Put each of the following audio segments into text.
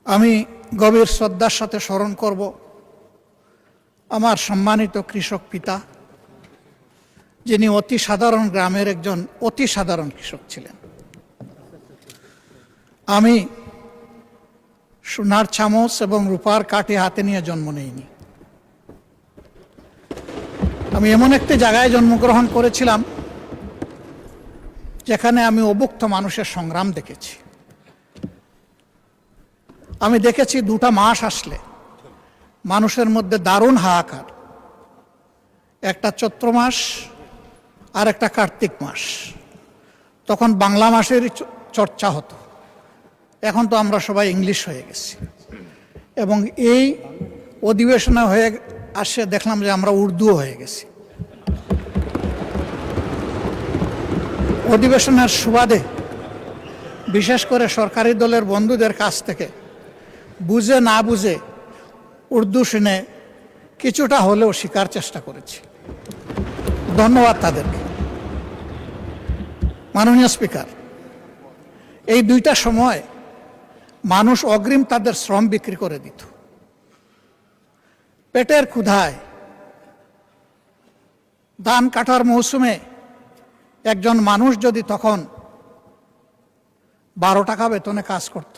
আমি গভীর শ্রদ্ধার সাথে স্মরণ করব আমার সম্মানিত কৃষক পিতা, যিনি অতি সাধারণ গ্রামের একজন অতি সাধারণ কৃষক ছিলেন। আমি সোনার চামচ এবং রূপার কাঠি হাতে নিয়ে জন্ম নেইনি। আমি এমন একটি জায়গায় জন্মগ্রহণ করেছিলাম যেখানে আমি অভুক্ত মানুষের সংগ্রাম দেখেছি। আমি দেখেছি 2টা মাস আসলে মানুষের মধ্যে দারুণ হাহাকার, একটা চৈত্র মাস আর একটা কার্তিক মাস। তখন বাংলা মাসেরই চর্চা হতো, এখন তো আমরা সবাই ইংলিশ হয়ে গেছি। এবং এই অধিবেশনে হয়ে আসে দেখলাম যে আমরা উর্দুও হয়ে গেছি। অধিবেশনের সুবাদে বিশেষ করে সরকারি দলের বন্ধুদের কাছ থেকে বুঝে না বুঝে উর্দু শুনে কিছুটা হলেও শেখার চেষ্টা করেছি। ধন্যবাদ তাদেরকে। মাননীয় স্পিকার, এই 2টা সময় মানুষ অগ্রিম তাদের শ্রম বিক্রি করে দিত। পেটের ক্ষুধায় ধান কাটার মৌসুমে একজন মানুষ যদি তখন 12 টাকা বেতনে কাজ করত,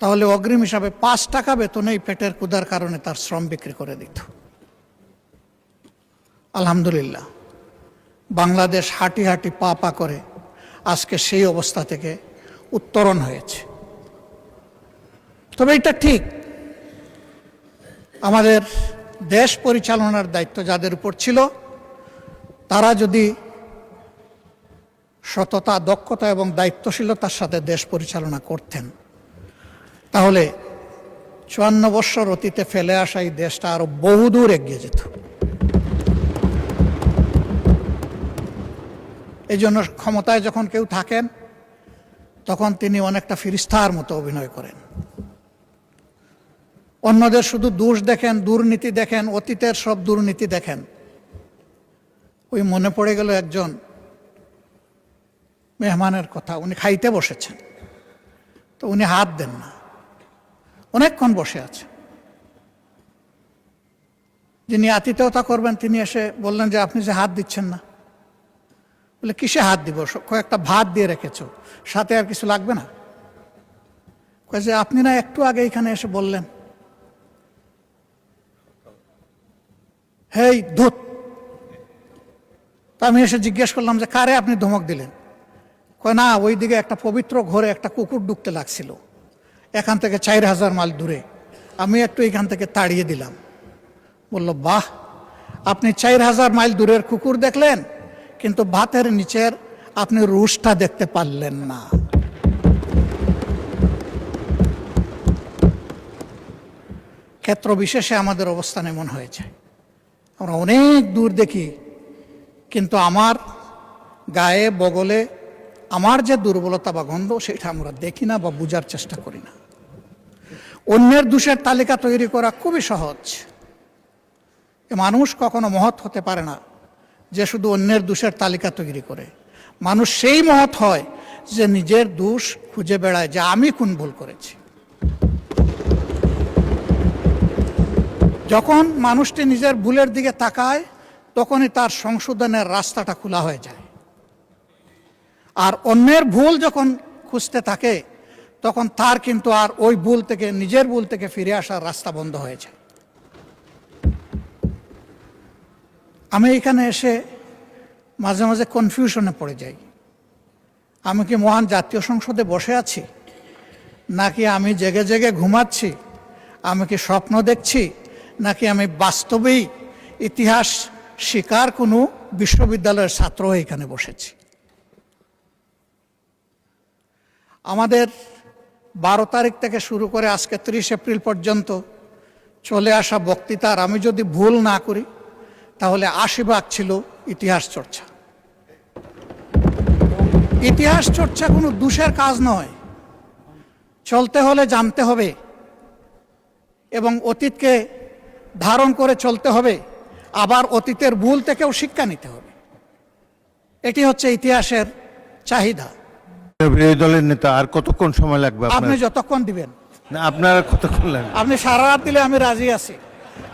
তাহলে অগ্রিম হিসাবে 5 টাকা বেতনেই পেটের ক্ষুধার কারণে তার শ্রম বিক্রি করে দিত। আলহামদুলিল্লাহ, বাংলাদেশ হাঁটি হাঁটি পা পা করে আজকে সেই অবস্থা থেকে উত্তরণ হয়েছে। তবে এটা ঠিক, আমাদের দেশ পরিচালনার দায়িত্ব যাদের উপর ছিল, তারা যদি সততা, দক্ষতা এবং দায়িত্বশীলতার সাথে দেশ পরিচালনা করতেন, তাহলে 54 বছর অতীতে ফেলে আসা এই দেশটা আরো বহুদূর এগিয়ে যেত। এই জন্য ক্ষমতায় যখন কেউ থাকেন তখন তিনি অনেকটা ফিরিস্তার মতো অভিনয় করেন। অন্যদের শুধু দোষ দেখেন, দুর্নীতি দেখেন, অতীতের সব দুর্নীতি দেখেন। ওই মনে পড়ে গেল একজন মেহমানের কথা। উনি খাইতে বসেছেন, তো উনি হাত দেন না, অনেকক্ষণ বসে আছে। যিনি আতিথেয়তা করবেন তিনি এসে বললেন যে আপনি যে হাত দিচ্ছেন না। বলে কিসে হাত দিব, কয়েকটা ভাত দিয়ে রেখেছ, সাথে আর কিছু লাগবে না? কয়ে যে আপনি না একটু আগে এখানে এসে বললেন। হেই ধুত! তা আমি এসে জিজ্ঞেস করলাম যে কারে আপনি ধমক দিলেন? কয় না, ওই দিকে একটা পবিত্র ঘরে একটা কুকুর ঢুকতে লাগছিল, এখান থেকে 4000 মাইল দূরে, আমি একটু এখান থেকে তাড়িয়ে দিলাম। বলল বাহ, আপনি 4000 মাইল দূরের কুকুর দেখলেন, কিন্তু ভাতের নিচের আপনি রুশটা দেখতে পারলেন না। ক্ষেত্র বিশেষে আমাদের অবস্থান এমন হয়ে যায়, আমরা অনেক দূর দেখি, কিন্তু আমার গায়ে বগলে আমার যে দুর্বলতা বা গন্ধ, সেটা আমরা দেখি না বা বুঝার চেষ্টা করি না। অন্যের দোষের তালিকা তৈরি করা খুবই সহজ। মানুষ কখনো মহৎ হতে পারে না যে শুধু অন্যের দোষের তালিকা তৈরি করে। মানুষ সেই মহৎ হয় যে নিজের দোষ খুঁজে বেড়ায়, যে আমি কোন ভুল করেছি। যখন মানুষটি নিজের ভুলের দিকে তাকায়, তখনই তার সংশোধনের রাস্তাটা খোলা হয়ে যায়। আর অন্যের ভুল যখন খুঁজতে থাকে, তখন তার কিন্তু আর ওই ভুল থেকে, নিজের ভুল থেকে ফিরে আসার রাস্তা বন্ধ হয়ে যায়। আমি এখানে এসে মাঝে মাঝে কনফিউশনে পড়ে যাই। আমি কি মহান জাতীয় সংসদে বসে আছি, নাকি আমি জেগে জেগে ঘুমাচ্ছি? আমি কি স্বপ্ন দেখছি, নাকি আমি বাস্তবেই ইতিহাস শিকার কোনো বিশ্ববিদ্যালয়ের ছাত্র হয়ে এখানে বসেছি? আমাদের 12 তারিখ থেকে শুরু করে আজকে 30 এপ্রিল পর্যন্ত চলে আসা বক্তৃতার আমি যদি ভুল না করি, তাহলে 80 ভাগ ছিল ইতিহাস চর্চা। ইতিহাস চর্চা কোনো দোষের কাজ নয়। চলতে হলে জানতে হবে এবং অতীতকে ধারণ করে চলতে হবে, আবার অতীতের ভুল থেকেও শিক্ষা নিতে হবে। এটি হচ্ছে ইতিহাসের চাহিদা। বিরোধী দলের নেতা, আর কতক্ষণ সময় লাগবে? আপনি যতক্ষণ দিবেন। না আপনারা কতক্ষণ লাগবে? আপনি সারা রাত দিলে আমি রাজি আছি,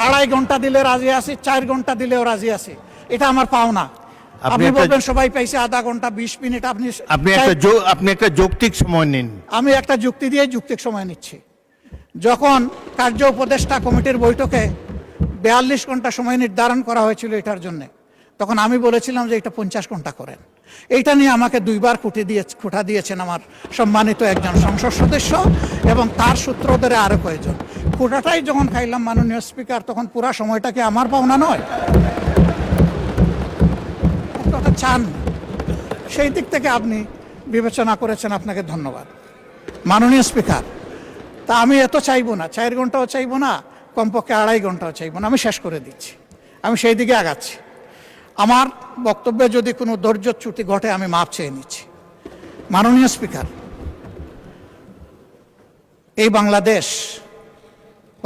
2.5 ঘন্টা দিলে রাজি আছি, 4 ঘন্টা দিলেও রাজি আছি। এটা আমার পাওনা। আপনি বলবেন সবাই পাইছে আধা ঘন্টা 20 মিনিট, আপনি একটা যৌক্তিক সময় নিন। আমি একটা যুক্তি দিয়ে যৌক্তিক সময় নিচ্ছি। যখন কার্য উপদেষ্টা কমিটির বৈঠকে 42 ঘন্টা সময় নির্ধারণ করা হয়েছিল এটার জন্য, তখন আমি বলেছিলাম যে এটা 50 ঘন্টা করেন। এইটা নিয়ে আমাকে 2বার খুঁটা দিয়েছেন আমার সম্মানিত একজন সংসদ সদস্য এবং তার সূত্র ধরে আরো কয়েকজন। খুঁটাটাই যখন খাইলাম মাননীয় স্পিকার, তখন পুরা সময়টাকে আমার পাওনা নয়? কথা চান, সেই দিক থেকে আপনি বিবেচনা করেছেন, আপনাকে ধন্যবাদ মাননীয় স্পিকার। তা আমি এত চাইবো না, 4 ঘন্টাও চাইবো না, কমপক্ষে 2.5 ঘন্টাও চাইবো না। আমি শেষ করে দিচ্ছি, আমি সেই দিকে আগাচ্ছি। আমার বক্তব্যে যদি কোনো ধৈর্যচ্যুতি ঘটে আমি মাপ চেয়ে নিচ্ছি। মাননীয় স্পিকার, এই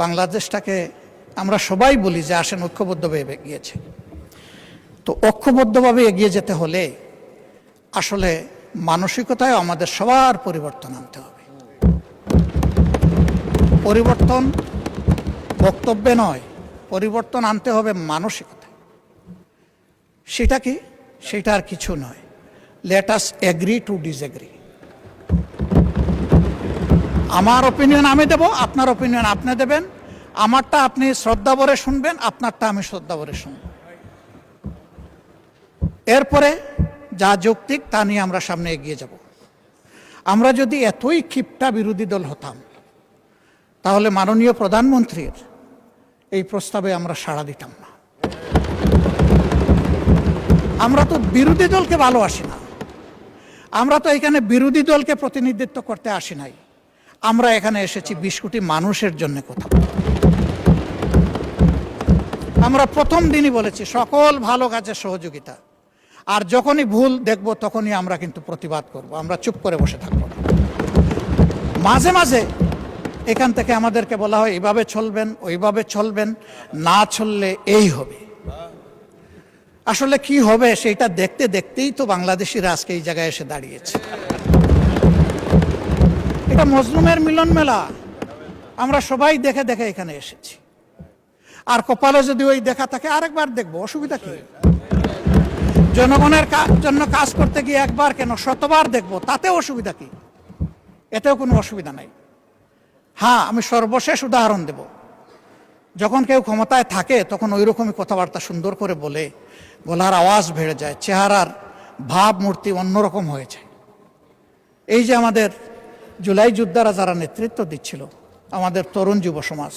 বাংলাদেশটাকে আমরা সবাই বলি যে আসেন ঐক্যবদ্ধভাবে এগিয়েছে। তো ঐক্যবদ্ধভাবে এগিয়ে যেতে হলে আসলে মানসিকতায় আমাদের সবার পরিবর্তন আনতে হবে। পরিবর্তন বক্তব্যে নয়, পরিবর্তন আনতে হবে মানসিকতায়। সেটা কি? সেটা আর কিছু নয়, let us agree to disagree. আমার অপিনিয়ন আমি দেব, আপনার অপিনিয়ন আপনি দেবেন, আমারটা আপনি শ্রদ্ধা ভরে শুনবেন, আপনারটা আমি শ্রদ্ধা ভরে শুনব। এরপরে যা যৌক্তিক তা নিয়ে আমরা সামনে এগিয়ে যাব। আমরা যদি এতই ক্ষিপ্তা বিরোধী দল হতাম, তাহলে মাননীয় প্রধানমন্ত্রীর এই প্রস্তাবে আমরা সাড়া দিতাম না। আমরা তো বিরোধী দলকে ভালোবাসি না, আমরা তো এখানে বিরোধী দলকে প্রতিনিধিত্ব করতে আসি নাই। আমরা এখানে এসেছি 20 কোটি মানুষের জন্য কথা বলতে। আমরা প্রথম দিনই বলেছি সকল ভালো কাজের সহযোগিতা, আর যখনই ভুল দেখব তখনই আমরা কিন্তু প্রতিবাদ করব, আমরা চুপ করে বসে থাকব না। মাঝে মাঝে এখান থেকে আমাদেরকে বলা হয় এইভাবে চলবেন, ওইভাবে চলবেন, না চললে এই হবে। আসলে কি হবে সেটা দেখতে দেখতেই তো বাংলাদেশিরা আজকে এই জায়গায় এসে দাঁড়িয়েছে। এটা মজলুমের মিলন মেলা, আমরা সবাই দেখে দেখে এখানে এসেছি। আর কপালে যদি ওই দেখা থাকে আরেকবার দেখবো, অসুবিধা কি? জনগণের জন্য কাজ করতে গিয়ে একবার কেন 100বার দেখবো, তাতে অসুবিধা কি? এতেও কোনো অসুবিধা নাই। হ্যাঁ, আমি সর্বশেষ উদাহরণ দেব। যখন কেউ ক্ষমতায় থাকে তখন ওই রকমই কথাবার্তা সুন্দর করে বলে, গলার আওয়াজ বেড়ে যায়, চেহারার ভাবমূর্তি অন্যরকম হয়ে যায়। এই যে আমাদের জুলাই যোদ্ধারা যারা নেতৃত্ব দিচ্ছিল, আমাদের তরুণ যুব সমাজ,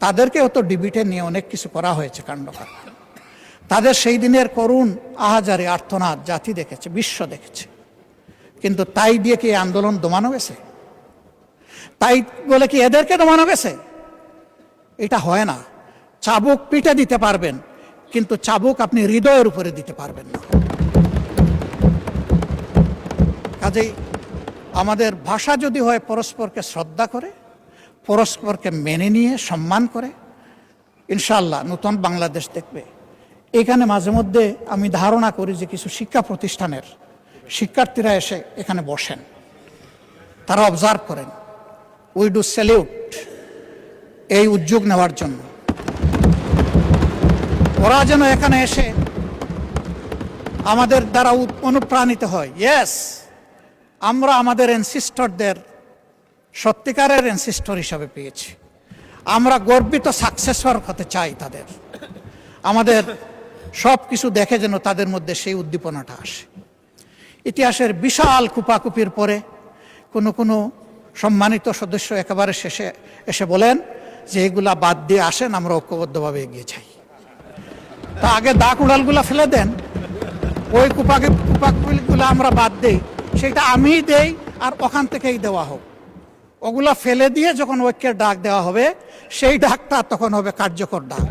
তাদেরকেও তো ডিবিটে নিয়ে অনেক কিছু করা হয়েছে, কাণ্ডকারখানা। তাদের সেই দিনের করুণ আহাজারি আর্তনাদ জাতি দেখেছে, বিশ্ব দেখেছে। কিন্তু তাই দিয়ে কি আন্দোলন দমানো গেছে? তাই বলে কি এদেরকে দমানো গেছে? এটা হয় না। চাবুক পিঠে দিতে পারবেন, কিন্তু চাবুক আপনি হৃদয়ের উপরে দিতে পারবেন না। কাজেই আমাদের ভাষা যদি হয় পরস্পরকে শ্রদ্ধা করে, পরস্পরকে মেনে নিয়ে সম্মান করে, ইনশাআল্লাহ নতুন বাংলাদেশ দেখবে। এখানে মাঝে মধ্যে আমি ধারণা করি যে কিছু শিক্ষা প্রতিষ্ঠানের শিক্ষার্থীরা এসে এখানে বসেন, তারা অবজার্ভ করেন। উই ডু স্যালিউট এই উদ্যোগ নেওয়ার জন্য। ওরা যেন এখানে এসে আমাদের দ্বারা অনুপ্রাণিত হয়। ইয়েস, আমরা আমাদের এনসিস্টরদের সত্যিকারের এনসিস্টর হিসাবে পেয়েছি। আমরা গর্বিত সাকসেসর হতে চাই তাদের। আমাদের সব কিছু দেখে যেন তাদের মধ্যে সেই উদ্দীপনাটা আসে। ইতিহাসের বিশাল কুপাকুপির পরে কোনো সম্মানিত সদস্য একেবারে শেষে এসে বলেন যে এগুলা বাদ দিয়ে আসেন, আমরা ঐক্যবদ্ধভাবে এগিয়ে যাই। তা আগে দাগ উড়ালগুলা ফেলে দেন, ওই কুপাকুপিগুলো আমরা বাদ দেই, সেটা আমিই দেই আর ওখান থেকেই দেওয়া হোক। ওগুলা ফেলে দিয়ে যখন ঐক্যের ডাক দেওয়া হবে, সেই ডাকটা তখন হবে কার্যকর ডাক।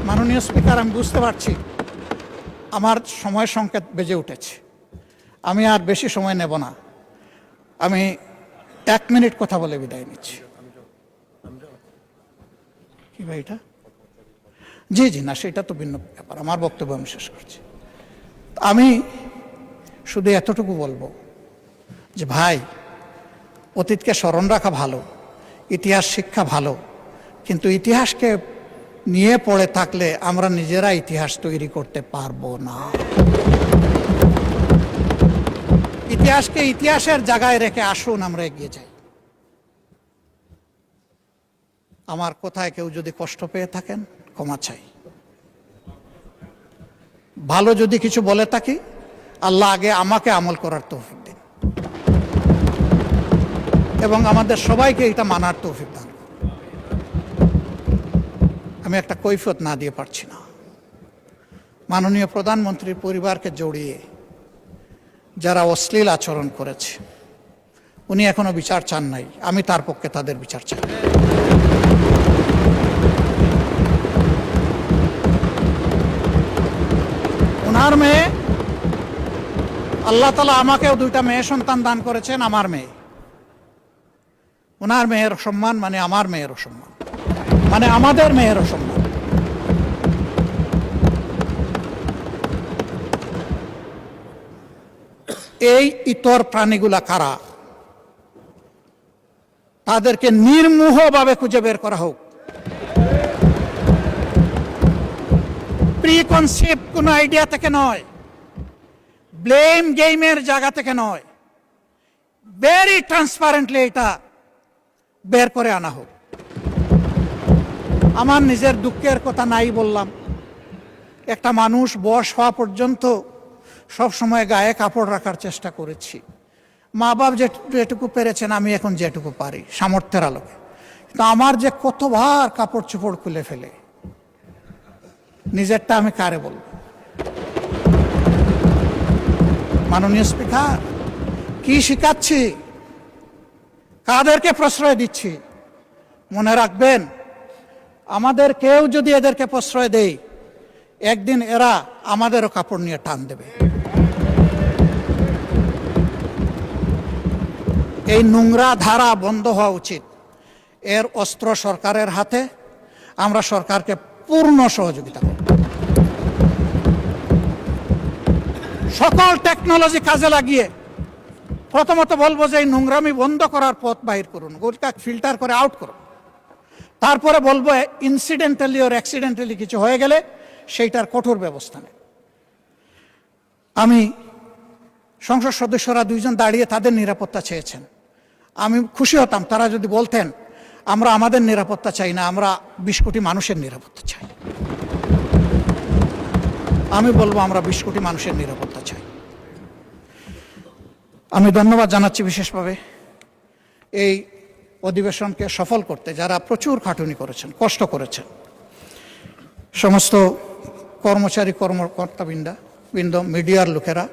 মাননীয় স্পিকার, আমি বুঝতে পারছি আমার সময় সংকেত বেজে উঠেছে, আমি আর বেশি সময় নেব না। আমি 1 মিনিট কথা বলে বিদায় নিচ্ছি। কি ভাই এটা? জি জি, না সেটা তো ভিন্ন ব্যাপার, আমার বক্তব্য আমি শেষ করছি। আমি শুধু এতটুকু বলবো যে ভাই, অতীতকে স্মরণ রাখা ভালো, ইতিহাস শিক্ষা ভালো, কিন্তু ইতিহাসকে নিয়ে পড়ে থাকলে আমরা নিজেরা ইতিহাস তৈরি করতে পারবো না। ইতিহাসকে ইতিহাসের জায়গায় রেখে আসুন আমরা এগিয়ে যাই। আমার কোথায় কেউ যদি কষ্ট পেয়ে থাকেন ক্ষমা চাই। ভালো যদি কিছু বলে থাকি, আল্লাহ আগে আমাকে আমল করার তৌফিক দিন এবং আমাদের সবাইকে এটা মানার তৌফিক দান। আমি একটা কৈফিয়ত না দিয়ে পারছি না। মাননীয় প্রধানমন্ত্রীর পরিবারকে জড়িয়ে যারা অশ্লীল আচরণ করেছে, উনি এখনো বিচার চান নাই, আমি তার পক্ষে তাদের বিচার চাই। ওনার মেয়ে, আল্লাহ তাআলা আমাকেও 2টা মেয়ে সন্তান দান করেছেন, আমার মেয়ে। ওনার মেয়ের সম্মান মানে আমার মেয়েরও সম্মান, মানে আমাদের মেয়েরও সম্মান। এই ইতর প্রাণীগুলা কারা, তাদেরকে নির্মোহভাবে খুঁজে বের করা হোক। প্রিকনসেপ্ট কোনো আইডিয়া থেকে নয়, ব্লেম গেমের জায়গা থেকে নয়, ভেরি ট্রান্সপারেন্টলি এটা বের করে আনা হোক। আমার নিজের দুঃখের কথা নাই বললাম, একটা মানুষ বয়স হওয়া পর্যন্ত সব সময় গায়ে কাপড় রাখার চেষ্টা করেছি। মা বাপ যেটুকু পেরেছেন, আমি এখন যেটুকু পারি সামর্থ্যের আলোকে। কিন্তু আমার যে কতবার কাপড় চোপড় খুলে ফেলে, নিজেরটা আমি কারে বলবো? মাননীয় স্পিকার, কি শিখাচ্ছি, কাদেরকে প্রশ্রয় দিচ্ছি? মনে রাখবেন, আমাদের কেউ যদি এদেরকে প্রশ্রয় দেয়, একদিন এরা আমাদেরও কাপড় নিয়ে টান দেবে। এই নোংরা ধারা বন্ধ হওয়া উচিত। এর অস্ত্র সরকারের হাতে, আমরা সরকারকে পূর্ণ সহযোগিতা করব। সকল টেকনোলজি কাজে লাগিয়ে প্রথমত বলবো যে এই নোংরামি বন্ধ করার পথ বাহির করুন, গোটা ফিল্টার করে আউট করুন। তারপরে বলবো ইনসিডেন্টালি ওর অ্যাক্সিডেন্টালি কিছু হয়ে গেলে সেইটার কঠোর ব্যবস্থা নেই। আমি সংসদ সদস্যরা 2জন দাঁড়িয়ে তাদের নিরাপত্তা চেয়েছেন, আমি খুশি হতাম তারা যদি বলতেন আমরা আমাদের নিরাপত্তা চাই না, আমরা 20 কোটি মানুষের নিরাপত্তা চাই। আমি বলবো আমরা 20 কোটি মানুষের নিরাপত্তা চাই। আমি ধন্যবাদ জানাচ্ছি বিশেষভাবে এই অধিবেশনকে সফল করতে যারা প্রচুর খাটুনি করেছেন, কষ্ট করেছেন। সমস্ত কর্মচারী কর্মকর্তাবৃন্দ, মিডিয়ার লোকেরা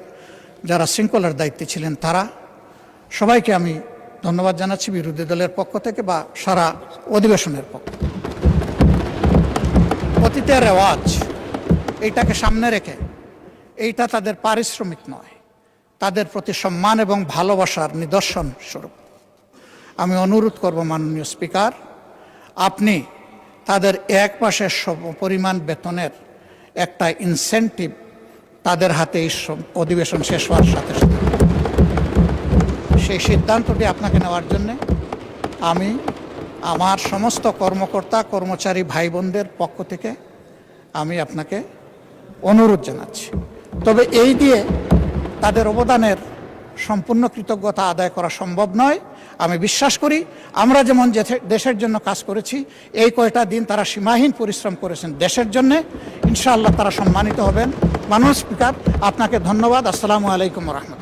যারা শৃঙ্খলার দায়িত্বে ছিলেন, তারা সবাইকে আমি ধন্যবাদ জানাচ্ছি বিরোধী দলের পক্ষ থেকে বা সারা অধিবেশনের পক্ষ। অতীতের রেওয়াজ এইটাকে সামনে রেখে, এইটা তাদের পারিশ্রমিক নয়, তাদের প্রতি সম্মান এবং ভালোবাসার নিদর্শন স্বরূপ আমি অনুরোধ করব মাননীয় স্পিকার, আপনি তাদের এক মাসের পরিমাণ বেতনের একটা ইনসেন্টিভ তাদের হাতে এই অধিবেশন শেষ হওয়ার সাথে সাথে সেই সিদ্ধান্তটি আপনাকে নেওয়ার জন্যে আমি আমার সমস্ত কর্মকর্তা কর্মচারী ভাই বোনদের পক্ষ থেকে আমি আপনাকে অনুরোধ জানাচ্ছি। তবে এই দিয়ে তাদের অবদানের সম্পূর্ণ কৃতজ্ঞতা আদায় করা সম্ভব নয়। আমি বিশ্বাস করি আমরা যেমন দেশের জন্য কাজ করেছি, এই কয়টা দিন তারা সীমাহীন পরিশ্রম করেছেন দেশের জন্যে, ইনশাআল্লাহ তারা সম্মানিত হবেন। মাননীয় স্পিকার, আপনাকে ধন্যবাদ। আসসালামু আলাইকুম ওয়া রাহমাতুল্লাহ।